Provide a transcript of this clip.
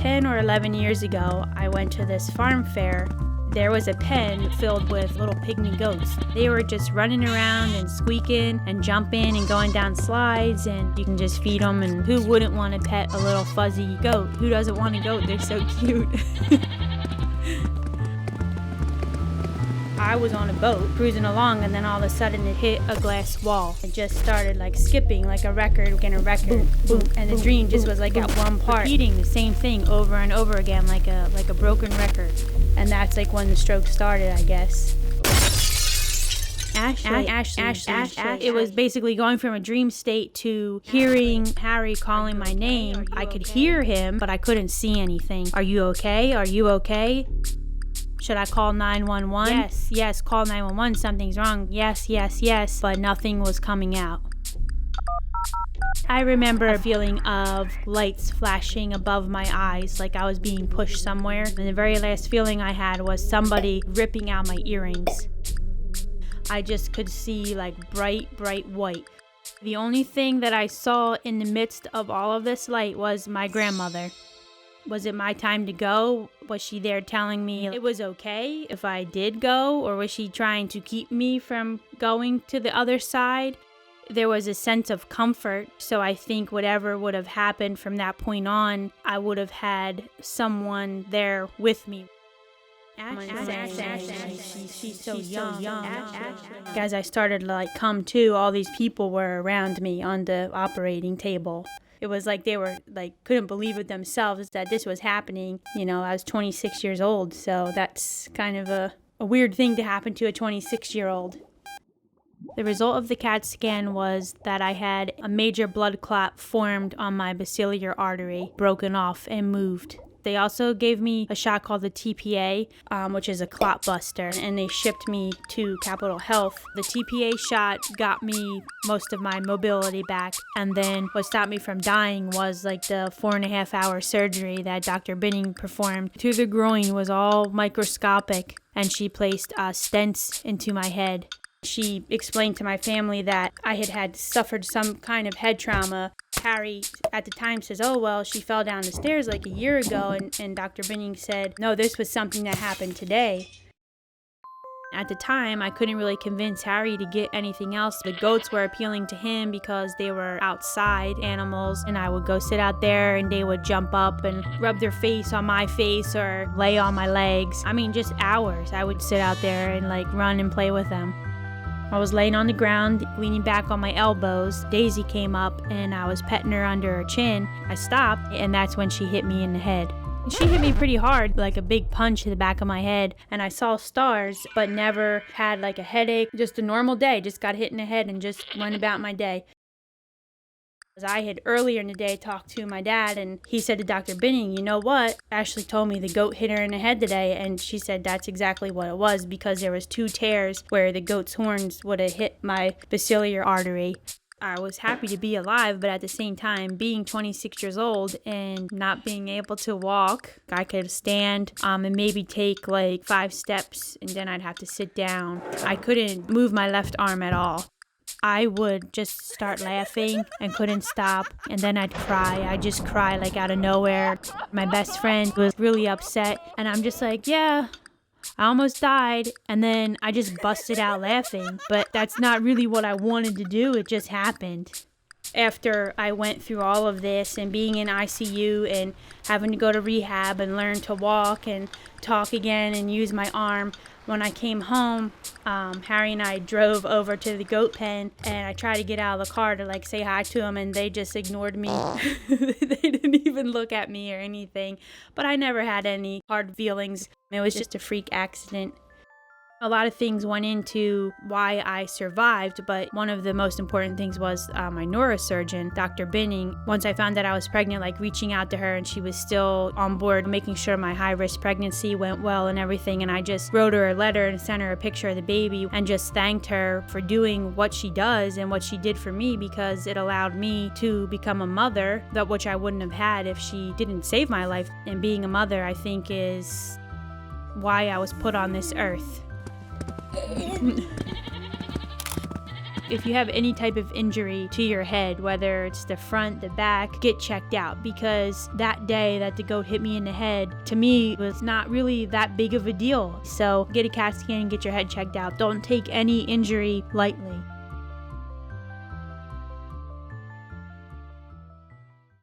10 or 11 years ago, I went to this farm fair. There was a pen filled with little pygmy goats. They were just running around and squeaking and jumping and going down slides, and you can just feed them. And who wouldn't want to pet a little fuzzy goat? Who doesn't want a goat? They're so cute. I was on a boat cruising along, and then all of a sudden it hit a glass wall. It just started like skipping like a record again, a record, boom, boom, and the dream just was like at one part, repeating the same thing over and over again, like a broken record. And that's like when the stroke started, I guess. Ashley. It was basically going from a dream state to hearing Harry calling my name. I could hear him, but I couldn't see anything. Are you okay? Are you okay? Should I call 911? Yes, call 911. Something's wrong. Yes. But nothing was coming out. I remember a feeling of lights flashing above my eyes, like I was being pushed somewhere. And the very last feeling I had was somebody ripping out my earrings. I just could see like bright white. The only thing that I saw in the midst of all of this light was my grandmother. Was it my time to go? Was she there telling me it was okay if I did go? Or was she trying to keep me from going to the other side? There was a sense of comfort, so I think whatever would have happened from that point on, I would have had someone there with me. She's so young. As I started to come to, all these people were around me on the operating table. It was like they were couldn't believe it themselves that this was happening. I was 26 years old, so that's kind of a weird thing to happen to a 26-year-old. The result of the CAT scan was that I had a major blood clot formed on my basilar artery, broken off and moved. They also gave me a shot called the TPA, which is a clot buster, and they shipped me to Capitol Health. The TPA shot got me most of my mobility back, and then what stopped me from dying was the 4.5-hour surgery that Dr. Binning performed. Through the groin was all microscopic, and she placed stents into my head. She explained to my family that I had suffered some kind of head trauma. Harry at the time says, oh, well, she fell down the stairs a year ago, and Dr. Binning said, no, this was something that happened today. At the time, I couldn't really convince Harry to get anything else. The goats were appealing to him because they were outside animals, and I would go sit out there and they would jump up and rub their face on my face or lay on my legs. Just hours. I would sit out there and run and play with them. I was laying on the ground, leaning back on my elbows. Daisy came up and I was petting her under her chin. I stopped, and that's when she hit me in the head. She hit me pretty hard, like a big punch to the back of my head, and I saw stars, but never had a headache. Just a normal day, just got hit in the head and just went about my day. I had earlier in the day talked to my dad, and he said to Dr. Binning, you know what? Ashley told me the goat hit her in the head today, and she said that's exactly what it was, because there was 2 tears where the goat's horns would have hit my basilar artery. I was happy to be alive, but at the same time, being 26 years old and not being able to walk, I could stand and maybe take 5 steps, and then I'd have to sit down. I couldn't move my left arm at all. I would just start laughing and couldn't stop, and then I'd cry. I'd just cry out of nowhere. My best friend was really upset, and I'm just yeah, I almost died, and then I just busted out laughing. But that's not really what I wanted to do. It just happened. After I went through all of this and being in ICU and having to go to rehab and learn to walk and talk again and use my arm, when I came home, Harry and I drove over to the goat pen, and I tried to get out of the car to say hi to them, and they just ignored me. They didn't even look at me or anything, but I never had any hard feelings. It was just a freak accident. A lot of things went into why I survived, but one of the most important things was my neurosurgeon, Dr. Binning. Once I found that I was pregnant, reaching out to her, and she was still on board, making sure my high-risk pregnancy went well and everything. And I just wrote her a letter and sent her a picture of the baby and just thanked her for doing what she does and what she did for me, because it allowed me to become a mother, that which I wouldn't have had if she didn't save my life. And being a mother, I think, is why I was put on this earth. if you have any type of injury to your head, whether it's the front, the back, get checked out, because that day that the goat hit me in the head, to me, was not really that big of a deal. So get a CAT scan and get your head checked out. Don't take any injury lightly.